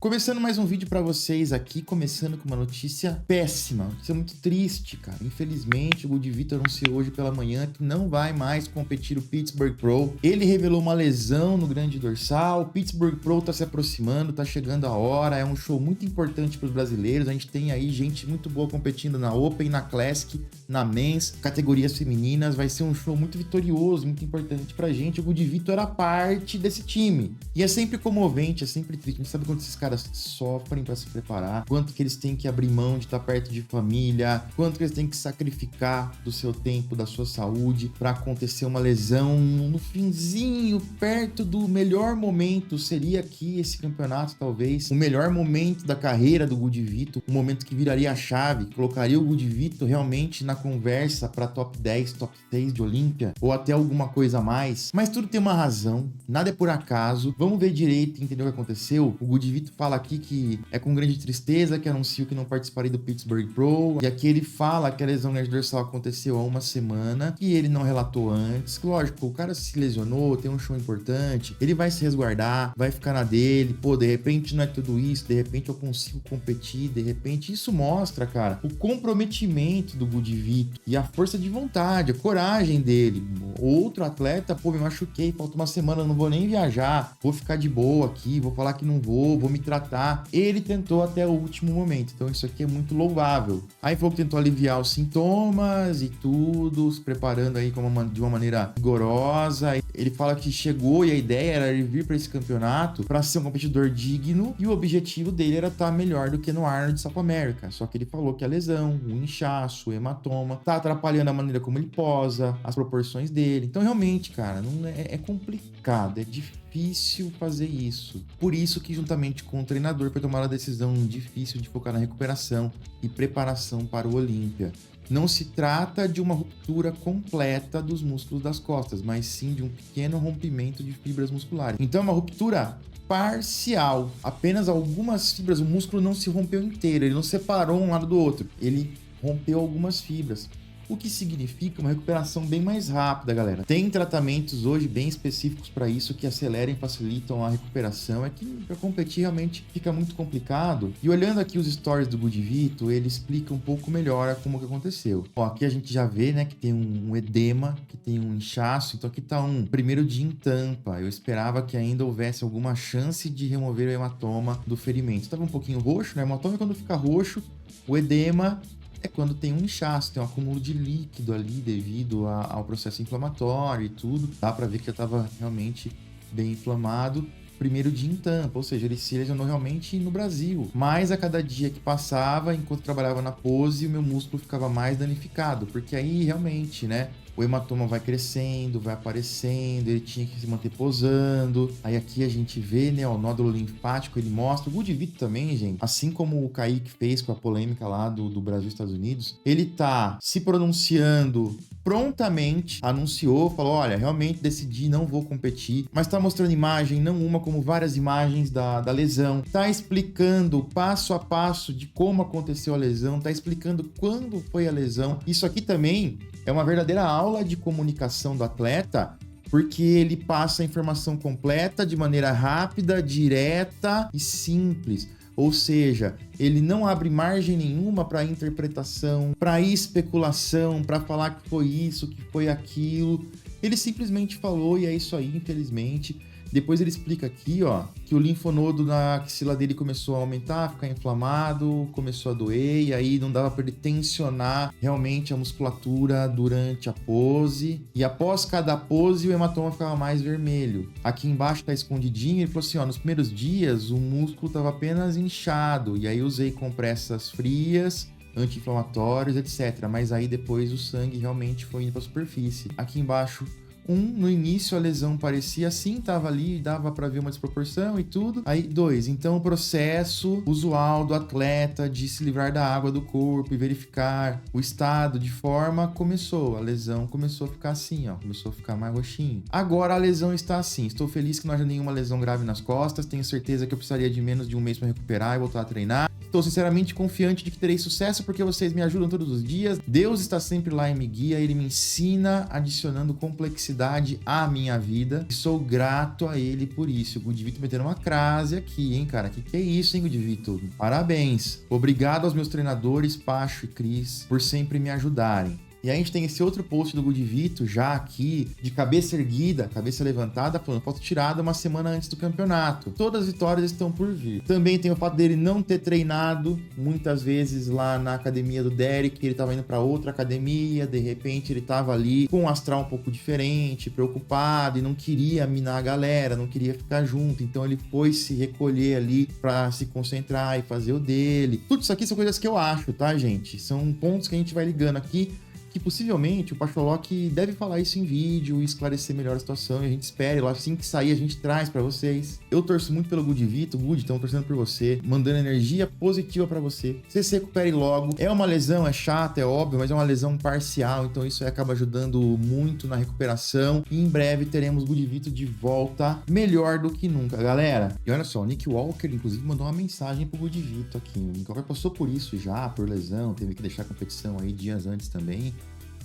Começando mais um vídeo pra vocês aqui, começando com uma notícia péssima, uma notícia muito triste, cara. Infelizmente, o Good Vitor anunciou hoje pela manhã que não vai mais competir o Pittsburgh Pro. Ele revelou uma lesão no grande dorsal, o Pittsburgh Pro tá se aproximando, tá chegando a hora, é um show muito importante pros brasileiros. A gente tem aí gente muito boa competindo na Open, na Classic, na Men's, categorias femininas. Vai ser um show muito vitorioso, muito importante pra gente. O Good Vitor era parte desse time. E é sempre comovente, é sempre triste. A gente sabe quando esses caras sofrem para se preparar, quanto que eles têm que abrir mão de estar perto de família, quanto que eles têm que sacrificar do seu tempo, da sua saúde, para acontecer uma lesão no finzinho, perto do melhor momento. Seria aqui esse campeonato, talvez, o melhor momento da carreira do Good Vitor, um momento que viraria a chave, colocaria o Good Vitor realmente na conversa para top 10, top 6 de Olímpia, ou até alguma coisa a mais. Mas tudo tem uma razão, nada é por acaso. Vamos ver direito e entender o que aconteceu. O Good Vitor fala aqui que é com grande tristeza que anuncio que não participarei do Pittsburgh Pro. E aqui ele fala que a lesão grande dorsal aconteceu há uma semana, que ele não relatou antes. Lógico, o cara se lesionou, tem um show importante, ele vai se resguardar, vai ficar na dele. Pô, de repente não é tudo isso, de repente eu consigo competir, de repente isso mostra, cara, o comprometimento do Good Vitor e a força de vontade, a coragem dele. Outro atleta, pô, me machuquei, falta uma semana, não vou nem viajar, vou ficar de boa aqui, vou falar que não vou me tratar. Ele tentou até o último momento, então isso aqui é muito louvável. Aí falou que tentou aliviar os sintomas e tudo, se preparando aí de uma maneira rigorosa. Ele fala que chegou e a ideia era ele vir para esse campeonato para ser um competidor digno e o objetivo dele era estar melhor do que no Arnold South America. Só que ele falou que a lesão, o inchaço, o hematoma, tá atrapalhando a maneira como ele posa, as proporções dele. Então realmente, cara, não é complicado, é difícil fazer isso. Por isso que juntamente com o treinador foi tomar a decisão difícil de focar na recuperação e preparação para o Olímpia. Não se trata de uma ruptura completa dos músculos das costas, mas sim de um pequeno rompimento de fibras musculares. Então é uma ruptura parcial. Apenas algumas fibras, o músculo não se rompeu inteiro, ele não separou um lado do outro. Ele rompeu algumas fibras. O que significa uma recuperação bem mais rápida, galera. Tem tratamentos hoje bem específicos para isso que aceleram e facilitam a recuperação. É que para competir realmente fica muito complicado. E olhando aqui os stories do Good Vitor, ele explica um pouco melhor como que aconteceu. Ó, aqui a gente já vê, né, que tem um edema, que tem um inchaço. Então aqui tá um primeiro dia em Tampa. Eu esperava que ainda houvesse alguma chance de remover o hematoma do ferimento. Estava um pouquinho roxo, né? O hematoma é quando fica roxo, o edema é quando tem um inchaço, tem um acúmulo de líquido ali devido ao processo inflamatório e tudo. Dá pra ver que já tava realmente bem inflamado. Primeiro dia em Tampa, ou seja, ele se lesionou realmente no Brasil. Mas a cada dia que passava, enquanto trabalhava na pose, o meu músculo ficava mais danificado, porque aí realmente, né, o hematoma vai crescendo, vai aparecendo, ele tinha que se manter posando. Aí aqui a gente vê, né, o nódulo linfático, ele mostra. O Good Vitor também, gente, assim como o Kaique fez com a polêmica lá do Brasil e Estados Unidos, ele tá se pronunciando prontamente, anunciou, falou, olha, realmente decidi, não vou competir, mas tá mostrando imagem, não uma, como várias imagens da lesão, tá explicando passo a passo de como aconteceu a lesão, tá explicando quando foi a lesão. Isso aqui também é uma verdadeira aula de comunicação do atleta, porque ele passa a informação completa de maneira rápida, direta e simples. Ou seja, ele não abre margem nenhuma para interpretação, para especulação, para falar que foi isso, que foi aquilo. Ele simplesmente falou e é isso aí, infelizmente. Depois ele explica aqui, ó, que o linfonodo na axila dele começou a aumentar, ficar inflamado, começou a doer, e aí não dava para ele tensionar realmente a musculatura durante a pose. E após cada pose, o hematoma ficava mais vermelho. Aqui embaixo tá escondidinho, ele falou assim, ó, nos primeiros dias o músculo estava apenas inchado, e aí usei compressas frias, anti-inflamatórios, etc. Mas aí depois o sangue realmente foi indo para a superfície. Aqui embaixo, no início a lesão parecia assim, tava ali, dava para ver uma desproporção e tudo. Aí, 2, então o processo usual do atleta de se livrar da água do corpo e verificar o estado de forma começou. A lesão começou a ficar assim, ó, começou a ficar mais roxinho. Agora a lesão está assim. Estou feliz que não haja nenhuma lesão grave nas costas. Tenho certeza que eu precisaria de menos de um mês para recuperar e voltar a treinar. Estou sinceramente confiante de que terei sucesso porque vocês me ajudam todos os dias. Deus está sempre lá e me guia. Ele me ensina, adicionando complexidade prioridade à minha vida e sou grato a ele por isso. O Good Vito metendo uma crase aqui, hein, cara? Que é isso, hein, Good Vito? Parabéns. Obrigado aos meus treinadores, Pacho e Cris, por sempre me ajudarem. E aí a gente tem esse outro post do Good Vito, já aqui, de cabeça erguida, cabeça levantada, falando foto tirada uma semana antes do campeonato. Todas as vitórias estão por vir. Também tem o fato dele não ter treinado, muitas vezes lá na academia do Derek, ele tava indo para outra academia, de repente ele tava ali com um astral um pouco diferente, preocupado e não queria minar a galera, não queria ficar junto, então ele foi se recolher ali para se concentrar e fazer o dele. Tudo isso aqui são coisas que eu acho, tá, gente? São pontos que a gente vai ligando aqui, que possivelmente o Pacholock deve falar isso em vídeo e esclarecer melhor a situação, e a gente espere lá, assim que sair a gente traz pra vocês. Eu torço muito pelo Good Vito, Good, estamos torcendo por você, mandando energia positiva pra você. Você se recupere logo. É uma lesão, é chata, é óbvio, mas é uma lesão parcial, então isso aí acaba ajudando muito na recuperação, e em breve teremos Good Vito de volta melhor do que nunca, galera. E olha só, o Nick Walker, inclusive, mandou uma mensagem pro Good Vito aqui. O Nick Walker passou por isso já, por lesão, teve que deixar a competição aí dias antes também.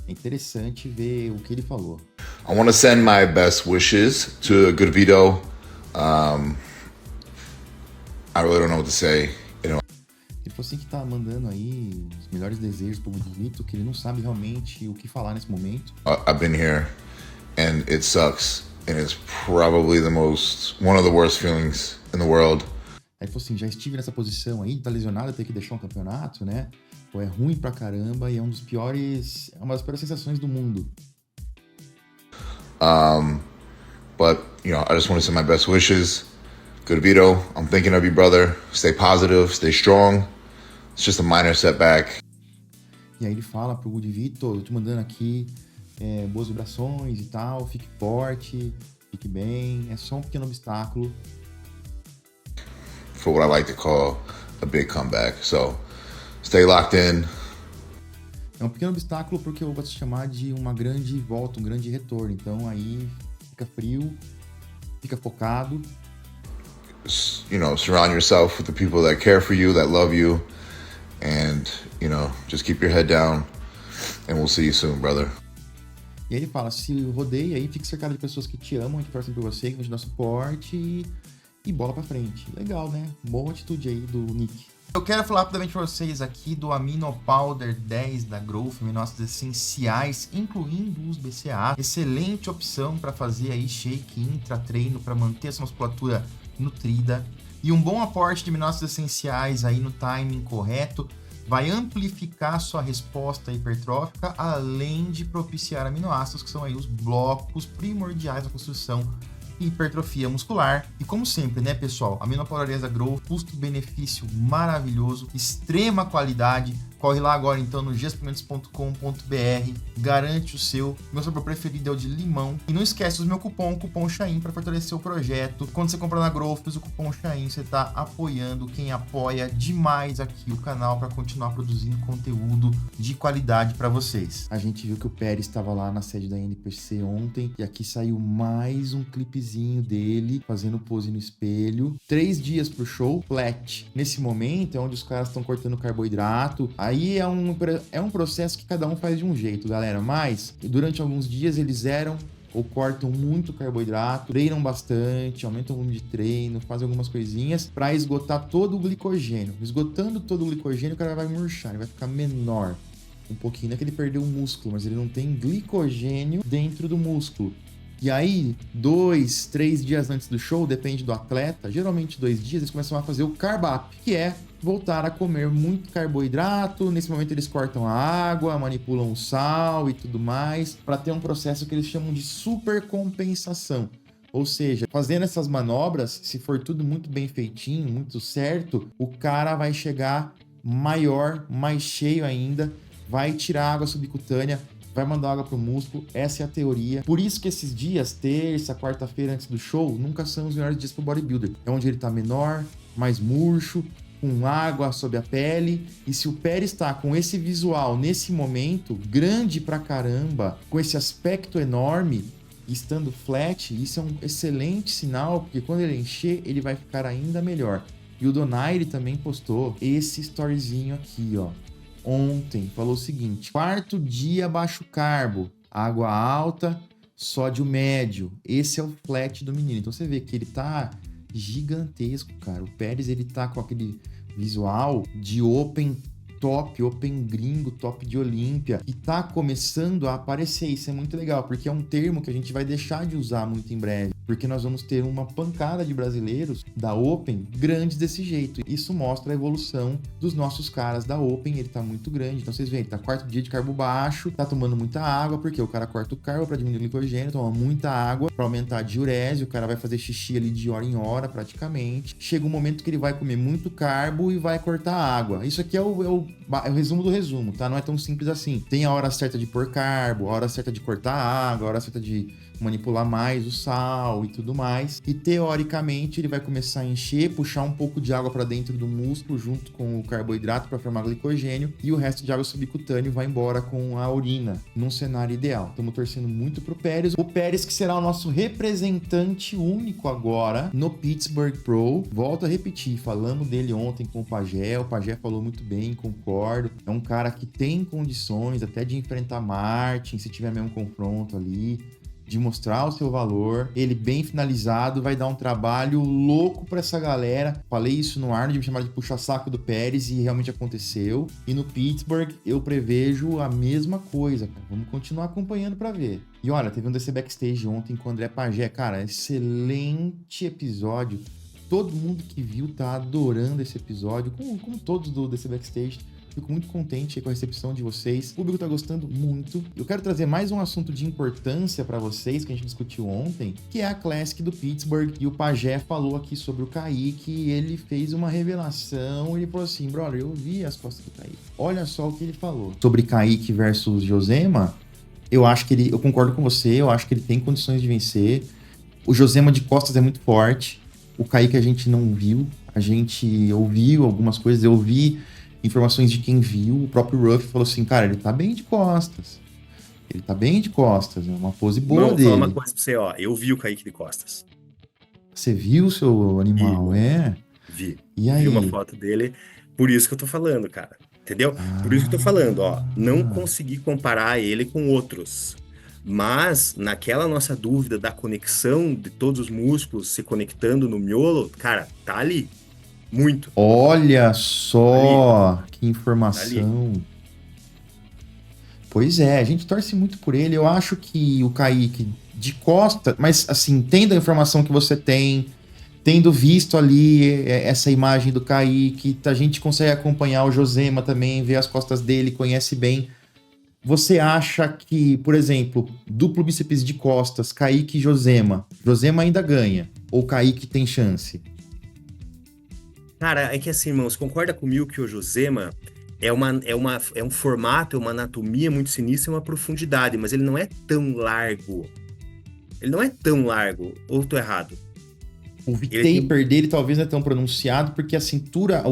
É interessante ver o que ele falou. I want to send my best wishes to Good Vito. I really don't know what to say. Ele falou assim que tá mandando aí os melhores desejos pro Good Vito, que ele não sabe realmente o que falar nesse momento. I've been here and it sucks. And it's probably one of the worst feelings in the world. Aí ele falou assim, já estive nessa posição aí, tá lesionado, ter que deixar um campeonato, né? Pô, é ruim pra caramba e é uma das piores sensações do mundo. But, I just want to send my best wishes. Good Vito, I'm thinking of you, brother. Stay positive, stay strong. It's just a minor setback. E aí ele fala pro Good Vito, eu tô mandando aqui boas vibrações e tal, fique forte, fique bem, é só um pequeno obstáculo. For what I like to call a big comeback, so stay locked in. É um pequeno obstáculo porque eu gosto de chamar de uma grande volta, um grande retorno. Então aí fica frio, fica focado. Surround yourself with the people that care for you, that love you, and, just keep your head down, and we'll see you soon, brother. E aí ele fala, se rodeia aí, fique cercado de pessoas que te amam, que torcem por você, que vão te dar suporte e bola pra frente. Legal, né? Boa atitude aí do Nick. Eu quero falar rapidamente para vocês aqui do Amino Powder 10 da Growth, aminoácidos essenciais, incluindo os BCA. Excelente opção para fazer aí shake intra-treino, para manter essa musculatura nutrida. E um bom aporte de aminoácidos essenciais aí no timing correto vai amplificar sua resposta hipertrófica, além de propiciar aminoácidos, que são aí os blocos primordiais da construção e hipertrofia muscular. E como sempre, né, pessoal, Amino Powder 10 da Growth, custo-benefício maravilhoso, extrema qualidade. Corre lá agora então no gsupplementos.com.br, garante o seu. Meu sabor preferido é o de limão. E não esquece o meu cupom Chain, para fortalecer o projeto. Quando você comprar na Growth, usa o cupom Chain, você está apoiando quem apoia demais aqui o canal para continuar produzindo conteúdo de qualidade para vocês. A gente viu que o Pérez estava lá na sede da NPC ontem e aqui saiu mais um clipezinho dele fazendo pose no espelho. 3 dias pro show, flat. Nesse momento é onde os caras estão cortando carboidrato. Aí é um processo que cada um faz de um jeito, galera. Mas durante alguns dias eles zeram ou cortam muito carboidrato, treinam bastante, aumentam o volume de treino, fazem algumas coisinhas para esgotar todo o glicogênio. Esgotando todo o glicogênio, o cara vai murchar, ele vai ficar menor um pouquinho. Não é que ele perdeu o músculo, mas ele não tem glicogênio dentro do músculo. E aí, 2, 3 dias antes do show, depende do atleta, geralmente 2 dias, eles começam a fazer o carb up, que é voltar a comer muito carboidrato. Nesse momento eles cortam a água, manipulam o sal e tudo mais, para ter um processo que eles chamam de supercompensação. Ou seja, fazendo essas manobras, se for tudo muito bem feitinho, muito certo, o cara vai chegar maior, mais cheio ainda, vai tirar água subcutânea, vai mandar água pro músculo. Essa é a teoria. Por isso que esses dias, terça, quarta-feira antes do show, nunca são os melhores dias pro bodybuilder. É onde ele tá menor, mais murcho, com água sob a pele. E se o Pérez está com esse visual nesse momento, grande pra caramba, com esse aspecto enorme, estando flat, isso é um excelente sinal, porque quando ele encher, ele vai ficar ainda melhor. E o Donaire também postou esse storyzinho aqui, ó. Ontem falou o seguinte: 4º dia baixo carbo, água alta, sódio médio. Esse é o flat do menino. Então você vê que ele tá gigantesco, cara. O Pérez, ele tá com aquele visual de open top, open gringo, top de Olímpia, e tá começando a aparecer. Isso é muito legal, porque é um termo que a gente vai deixar de usar muito em breve, porque nós vamos ter uma pancada de brasileiros da Open grandes desse jeito. Isso mostra a evolução dos nossos caras da Open, ele tá muito grande. Então vocês veem, ele tá 4º dia de carbo baixo, tá tomando muita água, porque o cara corta o carbo para diminuir o glicogênio, toma muita água para aumentar a diurese, o cara vai fazer xixi ali de hora em hora praticamente. Chega um momento que ele vai comer muito carbo e vai cortar água. Isso aqui é o resumo do resumo, tá? Não é tão simples assim. Tem a hora certa de pôr carbo, a hora certa de cortar água, a hora certa de manipular mais o sal e tudo mais. E teoricamente ele vai começar a encher, puxar um pouco de água para dentro do músculo junto com o carboidrato para formar glicogênio, e o resto de água subcutâneo vai embora com a urina, num cenário ideal. Estamos torcendo muito pro Pérez. O Pérez que será o nosso representante único agora no Pittsburgh Pro. Volto a repetir, falamos dele ontem com o Pagé falou muito bem, concordo. É um cara que tem condições até de enfrentar Martin, se tiver mesmo confronto ali, de mostrar o seu valor. Ele bem finalizado, vai dar um trabalho louco pra essa galera. Falei isso no Arnold, me chamaram de puxa-saco do Pérez e realmente aconteceu. E no Pittsburgh eu prevejo a mesma coisa, cara. Vamos continuar acompanhando pra ver. E olha, teve um DC Backstage ontem com o André Pagé. Cara, excelente episódio. Todo mundo que viu tá adorando esse episódio, como todos do DC Backstage. Fico muito contente com a recepção de vocês. O público tá gostando muito. Eu quero trazer mais um assunto de importância para vocês, que a gente discutiu ontem, que é a Classic do Pittsburgh. E o Pagé falou aqui sobre o Kaique, e ele fez uma revelação. Ele falou assim, brother, eu vi as costas do Kaique. Olha só o que ele falou. Sobre Kaique versus Josema, eu concordo com você, eu acho que ele tem condições de vencer. O Josema de costas é muito forte. O Kaique a gente não viu. A gente ouviu algumas coisas, eu vi informações de quem viu. O próprio Ruff falou assim, cara, ele tá bem de costas. Ele tá bem de costas, é uma pose boa dele. Vou falar uma coisa pra você, ó. Eu vi o Kaique de costas. Você viu o seu animal, Vi. E aí? Vi uma foto dele. Por isso que eu tô falando, cara. Entendeu? Por isso que eu tô falando, ó. Não consegui comparar ele com outros. Mas, naquela nossa dúvida da conexão de todos os músculos se conectando no miolo, cara, tá ali. Muito. Olha só que informação. Pois é, a gente torce muito por ele. Eu acho que o Kaique de costa, mas assim, tendo a informação que você tem, tendo visto ali essa imagem do Kaique, a gente consegue acompanhar o Josema também, ver as costas dele, conhece bem. Você acha que, por exemplo, duplo bíceps de costas, Kaique e Josema ainda ganha? Ou Kaique tem chance? Cara, é que assim, irmãos, concorda comigo que o Josema é um formato, é uma anatomia muito sinistra, é uma profundidade, mas ele não é tão largo. Ele não é tão largo, ou tô errado? O V-taper dele talvez não é tão pronunciado, porque a cintura,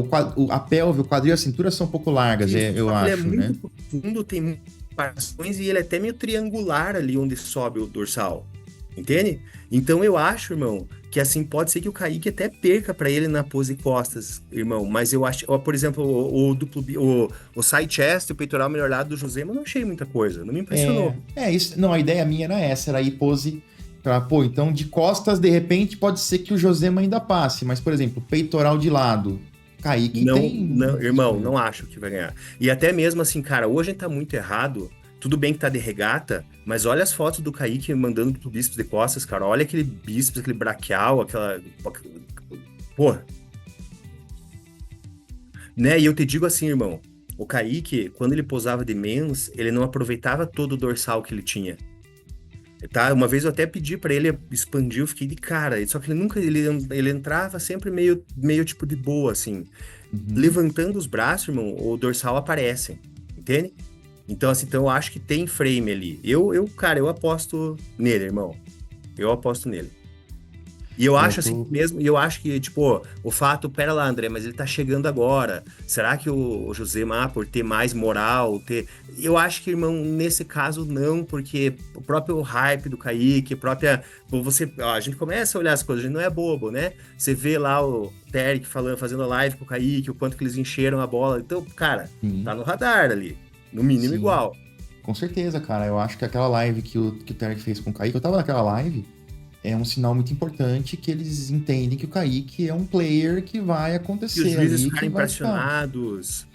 a pelve, o quadril e a cintura são um pouco largas, eu acho, né? Ele é muito profundo, tem muitas parações e ele é até meio triangular ali onde sobe o dorsal, entende? Então eu acho, irmão, que assim, pode ser que o Kaique até perca pra ele na pose costas, irmão, mas eu acho, por exemplo, o side chest, o peitoral melhorado do Josema, eu não achei muita coisa, não me impressionou. Isso, não, a ideia minha era essa, era ir pose pra, então de costas, de repente, pode ser que o Josema ainda passe, mas, por exemplo, peitoral de lado, Kaique não, tem... Não, irmão, não acho que vai ganhar. E até mesmo assim, cara, hoje a gente tá muito errado. Tudo bem que tá de regata, mas olha as fotos do Kaique mandando pro bíceps de costas, cara. Olha aquele bíceps, aquele braquial, aquela... Pô. Né? E eu te digo assim, irmão. O Kaique, quando ele posava de mens, ele não aproveitava todo o dorsal que ele tinha. Tá? Uma vez eu até pedi pra ele expandir, eu fiquei de cara. Só que ele nunca... Ele entrava sempre meio tipo de boa, assim. Levantando os braços, irmão, o dorsal aparece. Entende? Então, assim, eu acho que tem frame ali. Cara, eu aposto nele, irmão. Eu aposto nele. E eu acho assim mesmo, e eu acho que, tipo, o fato, pera lá, André, mas ele tá chegando agora. Será que o Josema, por ter mais moral, eu acho que, irmão, nesse caso não, porque o próprio hype do Kaique, a gente começa a olhar as coisas, a gente não é bobo, né? Você vê lá o Terry fazendo a live com o Kaique, o quanto que eles encheram a bola. Então, cara, tá no radar ali. No mínimo igual. Com certeza, cara. Eu acho que aquela live que o Tarek fez com o Kaique, eu tava naquela live, é um sinal muito importante que eles entendem que o Kaique é um player que vai E acontecer os juízes ali, ficaram que vai ficar. impressionados.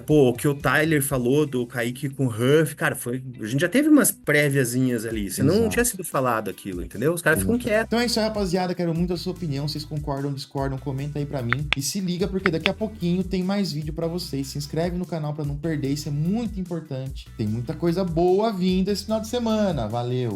Pô, o que o Tyler falou do Kaique com o Huff, cara, a gente já teve umas préviazinhas ali, senão não tinha Exato. sido falado aquilo, entendeu? Os caras ficam Exatamente. quietos. Então é isso aí, rapaziada. Quero muito a sua opinião. Vocês concordam, discordam? Comenta aí pra mim. E se liga, porque daqui a pouquinho tem mais vídeo pra vocês. Se inscreve no canal pra não perder. Isso é muito importante. Tem muita coisa boa vindo esse final de semana. Valeu!